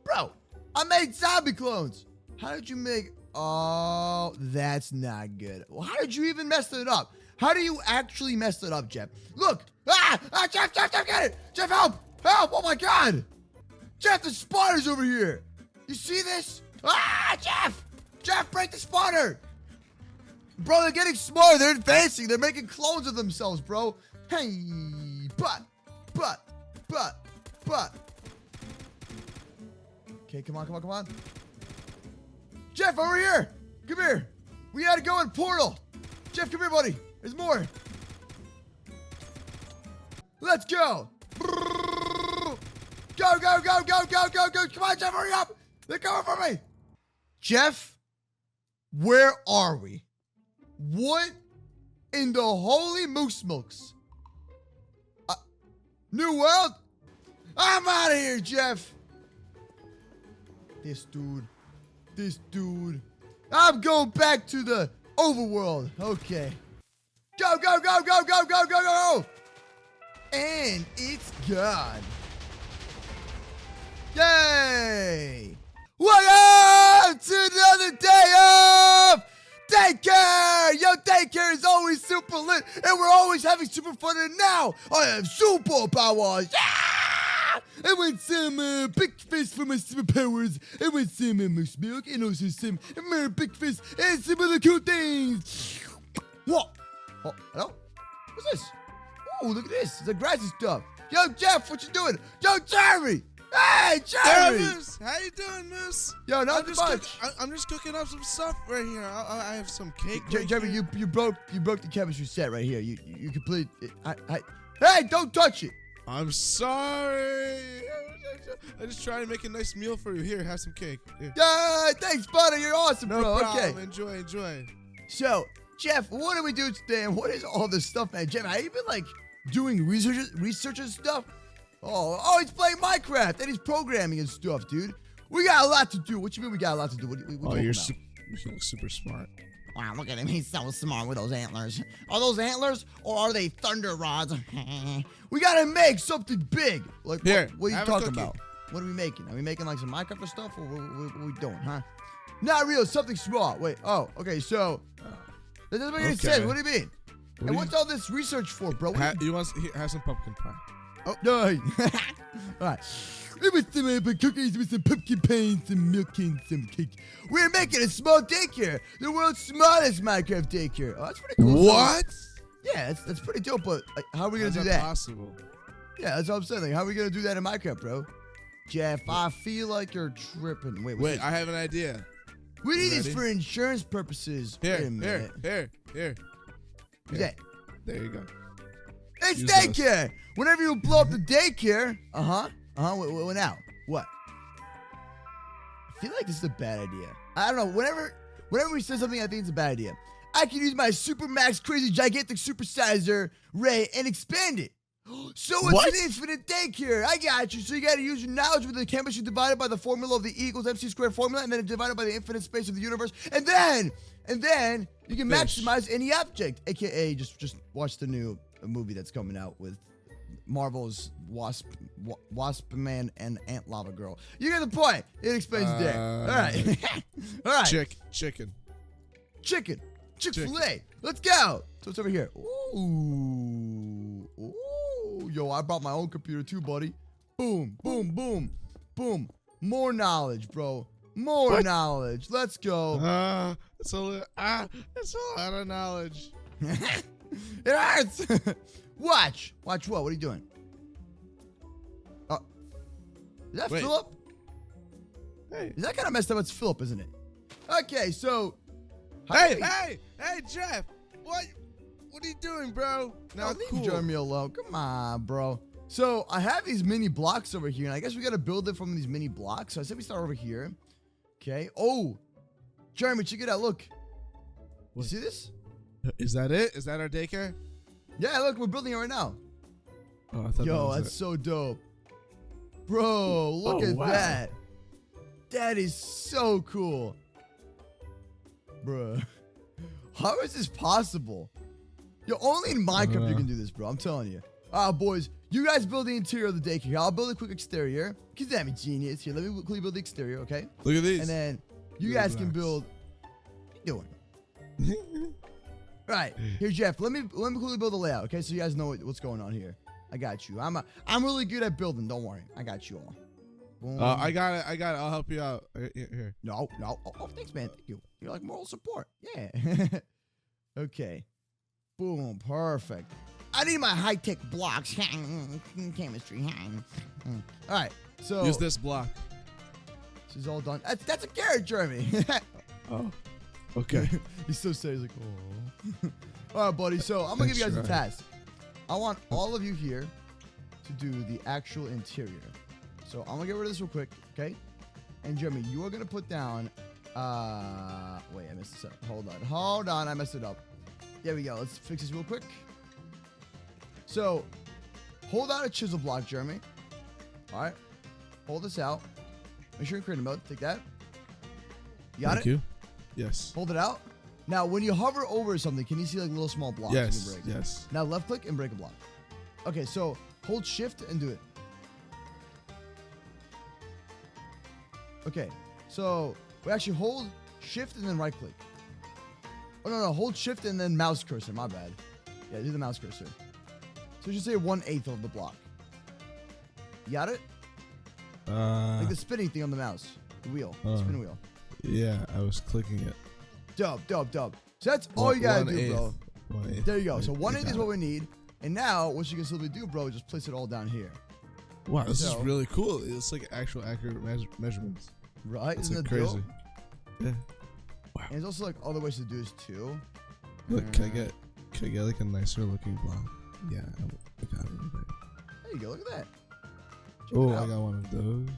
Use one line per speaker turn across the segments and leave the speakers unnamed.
Bro, I made zombie clones. How did you make... Oh, that's not good. Well, how did you even mess it up? How do you actually mess it up, Jeff? Look. Jeff, get it. Jeff, help. Help. Oh, my God. Jeff, the spawner's over here. You see this? Jeff. Jeff, break the spawner. Bro, they're getting smarter. They're advancing. They're making clones of themselves, bro. Hey, but. Okay, come on. Jeff, over here. Come here. We gotta go in portal. Jeff, come here, buddy. There's more. Let's go. Go. Come on, Jeff, hurry up. They're coming for me. Jeff, where are we? What in the holy moose smokes? New world? I'm out of here, Jeff. This dude. I'm going back to the overworld. Okay. Go. And it's gone. Yay. Welcome to another day of Daycare. Yo, Daycare is always super lit, and we're always having super fun. And now I have superpowers. Yeah! I want some big fish for my superpowers. I want some moose milk and also some more big fish and some other cool things. What? Oh, hello? What's this? Oh, look at this. It's the grassy stuff. Yo, Jeff, what you doing? Yo, Jeremy. Hey, Jeremy.
Hey, Moose. How you doing, Moose?
Yo, not much.
I'm just cooking up some stuff right here. I have some cake.
Jeremy, you broke the chemistry set right here. You complete. Hey, don't touch it.
I'm sorry. I just trying to make a nice meal for you. Here, have some cake. Here.
Yeah, thanks, buddy. You're awesome,
no
bro.
problem.
Okay.
Enjoy. So,
Jeff, what do we do today? And what is all this stuff, man? Jeff, have you been like doing research and stuff? Oh, he's playing Minecraft and he's programming and stuff, dude. We got a lot to do. What you mean we got a lot to do? What
you look super smart.
Wow, look at him. He's so smart with those antlers. Are those antlers or are they thunder rods? We gotta make something big. Like,
here,
what are you talking about? What are we making? Are we making like some Minecraft or stuff? Or what are we doing, huh? Not real, something small. Wait, okay, so that doesn't make any sense. What do you mean? And what's all this research for, bro?
You want to have some pumpkin pie?
Oh, no. All right. It was some cookies with some pumpkin pie and some milk and some cake. We're making a small daycare. The world's smallest Minecraft daycare. Oh, that's pretty cool.
What?
Yeah, that's pretty dope, but how are we going to do
that?
that?
Possible.
Yeah, that's what I'm saying. Like, how are we going to do that in Minecraft, bro? Jeff, I feel like you're tripping. Wait,
I have an idea.
We need this for insurance purposes.
Here.
Who's that?
There you go.
It's daycare. Whenever you blow up the daycare, what now? What? I feel like this is a bad idea. I don't know. Whenever we say something, I think it's a bad idea. I can use my super max crazy gigantic supersizer ray and expand it. So it's an infinite daycare. I got you. So you got to use your knowledge with the chemistry divided by the formula of the E equals MC squared formula, and then divided by the infinite space of the universe, and then you can maximize any object. AKA, just watch the new movie that's coming out with Marvel's Wasp Man and Ant Lava Girl. You get the point. It explains the day. All right. Chicken. Chick-fil-A. Let's go. So it's over here. Ooh. Yo, I brought my own computer too, buddy. Boom. More knowledge, bro. More knowledge. Let's go.
It's a lot of knowledge.
It hurts. Watch what? What are you doing? Is that Philip?
Hey.
Is that kind of messed up? It's Philip, isn't it? Okay, so.
Hey, Jeff. What are you doing, bro?
No, leave Jeremy alone. Come on, bro. So I have these mini blocks over here, and I guess we got to build it from these mini blocks. So I said we start over here. Okay. Oh, Jeremy, check it out. Look. You see this?
Is that it? Is that our daycare?
Yeah, look, we're building it right now.
Oh, I thought
that's so dope. Bro, look at that. That is so cool. Bro. How is this possible? Yo, only in Minecraft you can do this, bro. I'm telling you. Boys, You guys build the interior of the daycare. I'll build a quick exterior. Cause I'm a genius. Here, let me quickly build the exterior, okay?
Look at these.
And then you guys can build. What are you doing? Right. Here, Jeff. Let me quickly build the layout, okay? So you guys know what's going on here. I got you. I'm really good at building. Don't worry. I got you all. Boom.
I got it. I'll help you out. Here.
No. Oh, thanks, man. Thank you. You're like moral support. Yeah. Okay. Boom. Perfect. I need my high-tech blocks. Chemistry. All right. So
use this block.
This is all done. That's a carrot, Jeremy.
Oh. Okay.
He's so sad. He's like, oh. All right, buddy. So I'm gonna give you guys a task. I want all of you here to do the actual interior. So I'm gonna get rid of this real quick, okay? And Jeremy, you are gonna put down. Wait, I messed this up. Hold on. I messed it up. There we go. Let's fix this real quick. So, hold out a chisel block, Jeremy. All right. Hold this out. Make sure you're in creative mode. Take that. You got it?
Thank you. Yes.
Hold it out. Now, when you hover over something, can you see like little small blocks
Yes.
you can break?
Yes.
Now, left click and break a block. Okay, so hold shift and do it. Okay, so we actually hold shift and then right click. Oh, no. Hold shift and then mouse cursor. My bad. Yeah, do the mouse cursor. So you should say 1/8 of the block. You got it? Like the spinning thing on the mouse. The wheel. Spin wheel.
Yeah, I was clicking it.
Dub. So that's all you gotta do, bro.
1/8.
There you go. So 1/8 is what we need. And now, what you can simply do, bro, is just place it all down here.
Wow, this is really cool. It's like actual accurate measurements.
Right?
It's
Isn't
like
it
crazy.
dope?
Yeah. Wow.
And there's also like other ways to do this too.
Look, can I get like a nicer looking block? Yeah, I got it right there.
There you go. Look at that. Check
Oh,
it out.
I got one of those.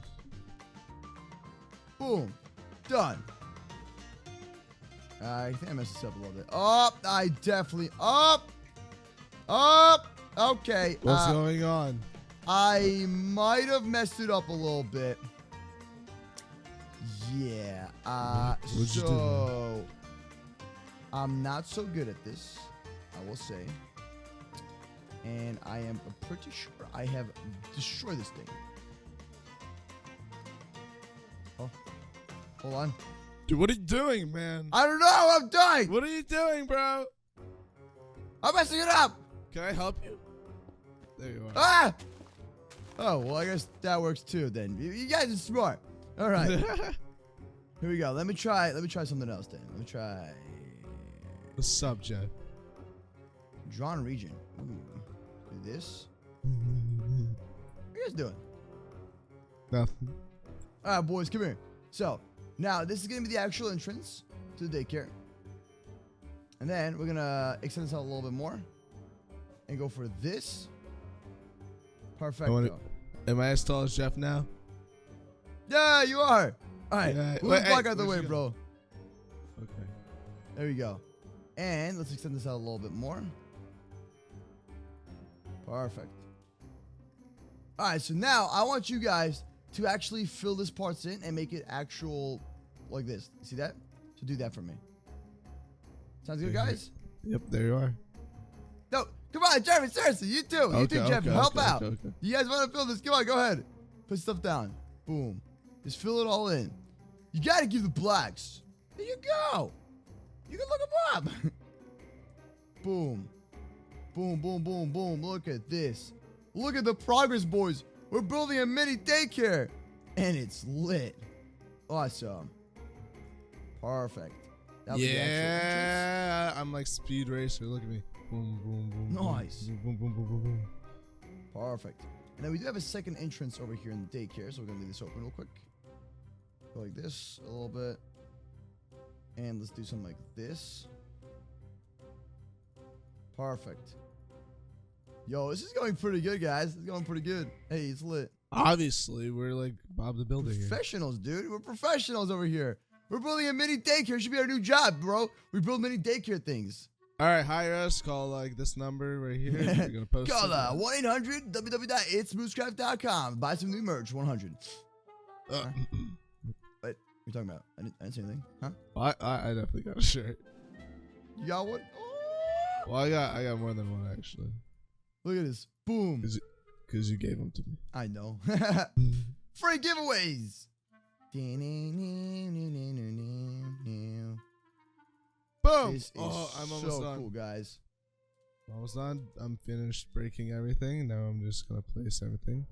Boom. Done. I think I messed this up a little bit. Oh, I definitely. Up. Okay.
What's going on?
I might have messed it up a little bit. Yeah.
What'd you do
So I'm not so good at this, I will say. And I am pretty sure I have destroyed this thing. Oh, hold on.
Dude, what are you doing, man?
I don't know. I'm dying.
What are you doing, bro?
I'm messing it up.
Can I help you? There you are.
Ah! Oh, well, I guess that works too then. You guys are smart. All right. Here we go. Let me try something else then. Let me try.
What's up, Jeff?
Drawn region. Ooh. Do this. What are you guys doing?
Nothing.
All right, boys, come here. So, now this is going to be the actual entrance to the daycare. And then we're going to extend this out a little bit more. And go for this. Perfecto.
Am I as tall as Jeff now?
Yeah, you are. All right.
Yeah,
Move
wait,
the block
hey,
out of the way,
where'd you
bro.
Okay.
There we go. And let's extend this out a little bit more. Perfect. All right, so now I want you guys to actually fill this parts in and make it actual like this. See that? So do that for me. Sounds good, guys?
Yep, there you are.
No, come on, Jeremy, seriously, you too. You too, Jeff, help out.
Okay.
You guys want to fill this? Come on, go ahead. Put stuff down. Boom. Just fill it all in. You got to give the blacks. There you go. You can look them up. Boom. Boom, boom, boom, boom. Look at this. Look at the progress, boys. We're building a mini daycare. And it's lit. Awesome. Perfect. That'll be the actual
Yeah, I'm like Speed Racer. Look at me. Boom, boom, boom.
Nice.
Boom, boom, boom, boom, boom, boom.
Perfect. And then we do have a second entrance over here in the daycare, so we're gonna leave this open real quick. Go like this a little bit. And let's do something like this. Perfect. Yo, this is going pretty good, guys. It's going pretty good. Hey, it's lit.
Obviously, we're like Bob the Builder here.
Professionals, dude. We're professionals over here. We're building a mini daycare. It should be our new job, bro. We build mini daycare things.
All right, hire us. Call like this number right here. We're gonna post.
Call
it.
1-800 www.itsmoosecraft.com. Buy some new merch. 100. What? You're talking about? I didn't say anything. Huh?
I definitely got a shirt.
You got one? Oh!
Well, I got more than one actually.
Look at this. Boom.
because you gave them to me.
I know. Free giveaways.
Boom!
This is
I'm almost
so
done.
cool, guys.
Almost done. I'm finished breaking everything. Now I'm just gonna place everything.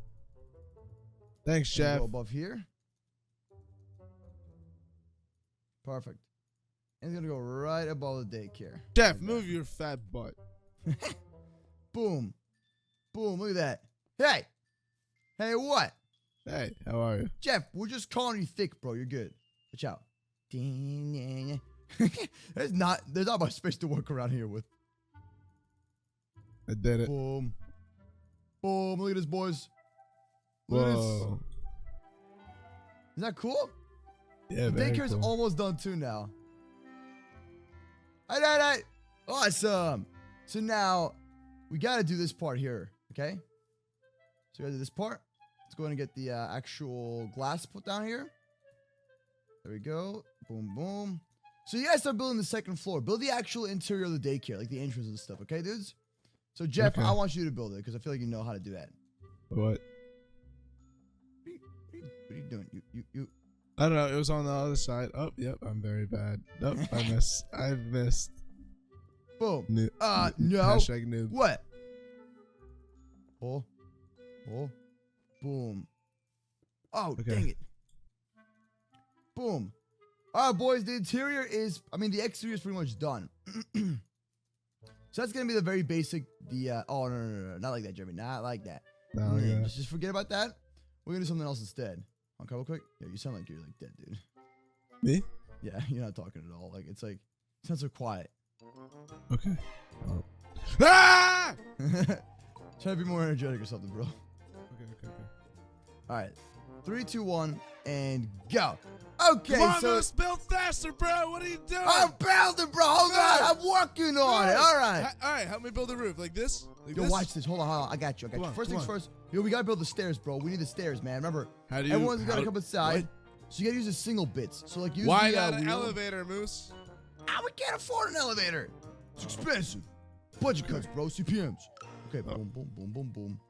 Thanks,
Gonna
Jeff.
go above here. Perfect. And it's gonna go right above the daycare.
Jeff,
Like
move your fat butt.
Boom. Boom. Look at that. Hey. Hey, what?
Hey, how are you?
Jeff, we're just calling you thick, bro. You're good. Watch out. there's not much space to work around here with.
I did it.
Boom. Boom. Look at this, boys. Look at this.
Whoa.
Isn't that cool?
Yeah,
The
very
daycare's
cool.
almost done too now. Alright. Awesome. So now we gotta do this part here. Okay? So we gotta do this part. Let's go ahead and get the actual glass put down here. There we go. Boom, boom. So you guys start building the second floor. Build the actual interior of the daycare, like the entrance and stuff. Okay, dudes? So Jeff,
Okay.
I want you to build it because I feel like you know how to do that.
What?
What are you doing? You.
I don't know. It was on the other side. Oh, yep. I'm very bad. Nope. I missed. I missed.
Boom.
No.
Hashtag
noob.
What? Oh. Boom. Oh,
Okay.
dang it. Boom. All right, boys. The the exterior is pretty much done. So that's going to be the very basic, oh, no. Not like that, Jeremy. Not like that.
No, yeah.
Just forget about that. We're going to do something else instead. Okay, real quick. Yeah, you sound like you're like dead, dude.
Me?
Yeah, you're not talking at all. Like, it's like, you sound so quiet.
Okay. Oh. Ah!
Try to be more energetic or something, bro.
Okay.
All right. 3, 2, 1, and go. Okay,
Come on,
so
Moose, build faster, bro. What are you doing?
I'm building, bro. Hold on. I'm working on it. All right.
All right, help me build a roof like this. Like
Yo,
this?
watch this. Hold on. I got you.
Come on,
First
come
things
on.
first. Yo, we got to build the stairs, bro. We need the stairs, man. Remember,
How do you?
everyone's got to come inside.
what?
So you got to use the single bits. So, like, use
Why
the
not an
wheel.
elevator, Moose?
We can't afford an elevator. It's expensive. Budget cuts, bro. CPMs. Okay, boom.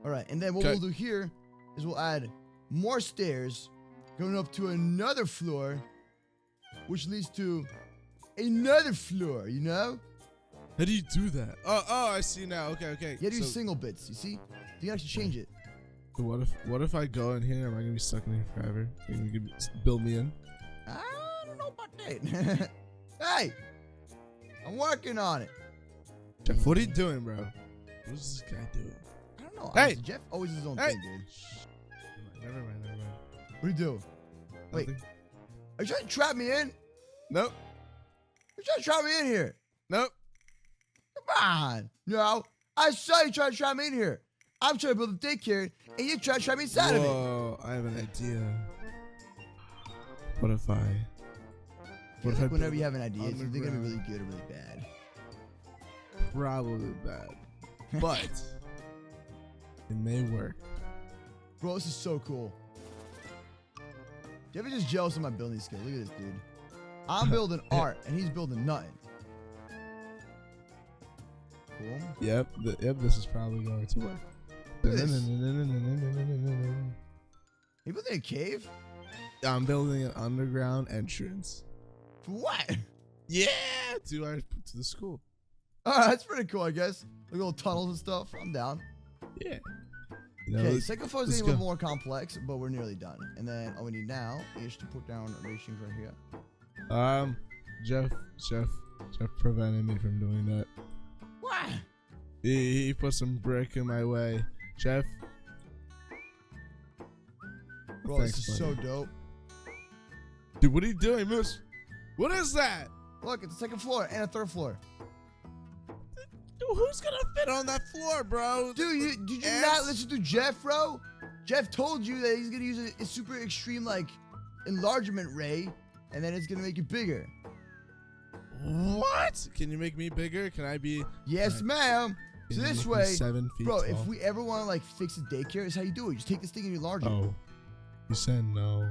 All right, and then what we'll do here is we'll add more stairs going up to another floor, which leads to another floor, you know?
How do you do that? Oh, I see now. Okay.
You gotta use single bits, you see? You can actually change it.
What if I go in here? Am I gonna be stuck in here forever? Are you gonna build me in?
I don't know about that. Hey! I'm working on it.
Jeff, what are you doing, bro? What is this guy doing?
I don't know.
Hey!
Honestly, Jeff always does his own thing, dude.
Never mind.
What do you do? Wait.
Nothing.
Are you trying to trap me in?
Nope.
You're trying to trap me in here.
Nope.
Come on. No. I saw you trying to trap me in here. I'm trying to build a daycare, and you trying to trap me inside of it.
Whoa, I have an idea. What if I
Whenever you have an idea, it's either gonna be
underground?
really good or really bad.
Probably bad, but it may work.
Bro, this is so cool. You ever just jealous of my building skills? Look at this, dude. I'm building art, and he's building nothing. Cool.
Yep. This is probably going to work.
Look at this. You building a cave?
I'm building an underground entrance.
For what?
Yeah, to the school.
Alright, that's pretty cool, I guess. Like little tunnels and stuff. I'm down.
Yeah. You know,
Okay,
let's-
second floor is
let's
getting a little
go.
more complex, but we're nearly done. And then all we need now is to put down rations right here.
Jeff prevented me from doing that.
What?
He put some brick in my way. Jeff.
Bro,
Thanks,
this is
buddy.
so dope.
Dude, what are you doing, Moose? What is that?
Look, it's the second floor and a third floor.
Dude, who's gonna fit on that floor, bro?
Dude, did you
Ants?
not listen to Jeff, bro? Jeff told you that he's gonna use a super extreme, like, enlargement ray, and then it's gonna make it bigger.
What? Can you make me bigger? Can I be?
Yes, ma'am.
Can
So
you
this
make me
way,
7 feet
bro,
tall?
if we ever want to, like, fix a daycare, it's how you do it. You just take this thing and you enlarge it.
Oh, you said no.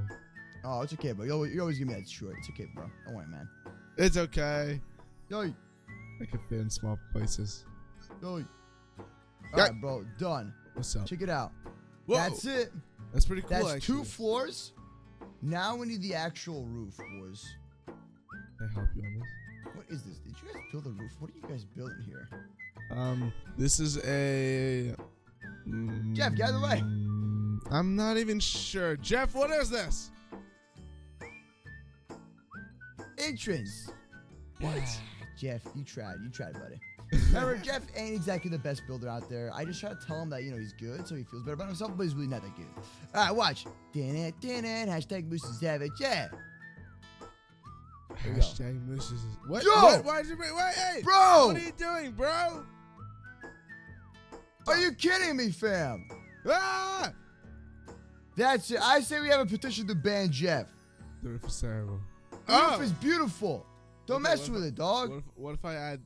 Oh, it's okay, bro. You always give me that short. It's okay, bro. Don't worry, man.
It's okay.
Yo,
I can fit in small places.
yo.
Yeah.
Alright, bro. Done.
What's up?
Check it out.
Whoa.
That's it.
That's pretty cool.
That's
actually.
2 floors. Now we need the actual roof, boys.
Can I help you on this?
What is this? Did you guys build a roof? What are you guys building here?
This is a.
Jeff, get out of the way.
I'm not even sure. Jeff, what is this?
Entrance.
What?
Jeff, you tried. You tried, buddy. Remember, Jeff ain't exactly the best builder out there. I just try to tell him that, he's good, so he feels better about himself, but he's really not that good. All right, watch. Hashtag Moose is savage. Yeah.
Hashtag Moose is. What?
Yo!
What? Why'd you bring? Wait, hey!
Bro!
What are you doing, bro?
Are you kidding me, fam?
Ah!
That's it. I say we have a petition to ban Jeff.
The roof is terrible.
The roof is beautiful. Don't mess with it, dog.
What if I add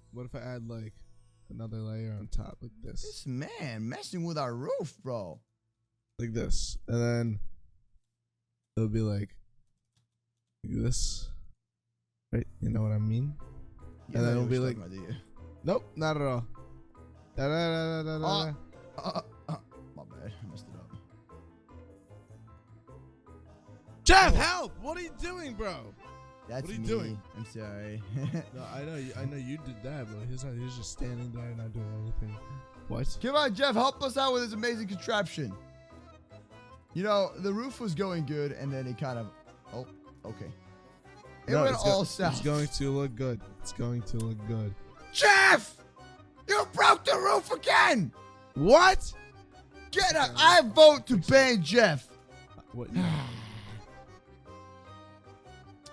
like another layer on top like this?
This man messing with our roof, bro.
Like this, and then it'll be like this, right? You know what I mean?
You
and then
know
it'll
what
be
you're
like,
talking about, do you?
nope, not at all. Da, da, da, da, da, da.
My bad. I messed it up.
Jeff, help! What are you doing, bro?
That's
What are you
me.
doing?
I'm sorry.
No, I know you did that, but he's just standing there not doing anything. What?
Come on, Jeff, help us out with this amazing contraption. The roof was going good, and then it kind of... Oh, okay. It went all south.
It's going to look good. It's going to look good.
Jeff! You broke the roof again!
What?
Get out! I vote to ban Jeff.
What?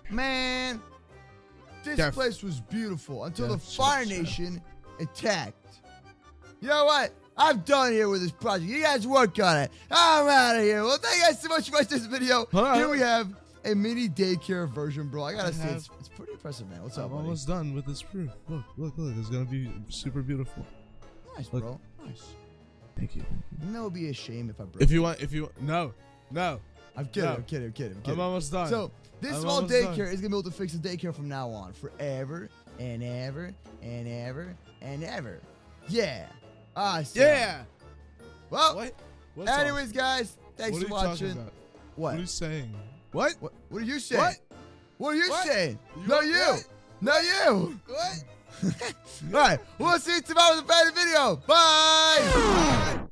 Man, this
Jeff.
place was beautiful until
Jeff,
the Fire
Jeff.
Nation attacked. You know what? I'm done here with this project. You guys work on it. I'm out of here. Well, thank you guys so much for watching this video.
Huh?
Here we have a mini daycare version, bro. I gotta say,
have-
it's pretty impressive, man. What's up,
I'm
buddy?
almost done with this roof. Look. It's gonna be super beautiful.
Nice,
Look.
bro. Nice.
Thank you.
And that would be a shame if I broke.
If you want, no.
I'm kidding.
No.
I'm kidding.
I'm almost done.
So this
I'm
small
almost
daycare
done.
is gonna be able to fix the daycare from now on, forever and ever and ever and ever. Yeah. Awesome.
Yeah.
Well,
What? What's
anyways, guys, thanks
what are
for
you
watching.
talking about?
What?
What are you saying? What?
What are you saying?
What?
What are you
What?
saying?
You-
No, you.
what?
No, you.
What?
All right. We'll see you tomorrow with a better video. Bye.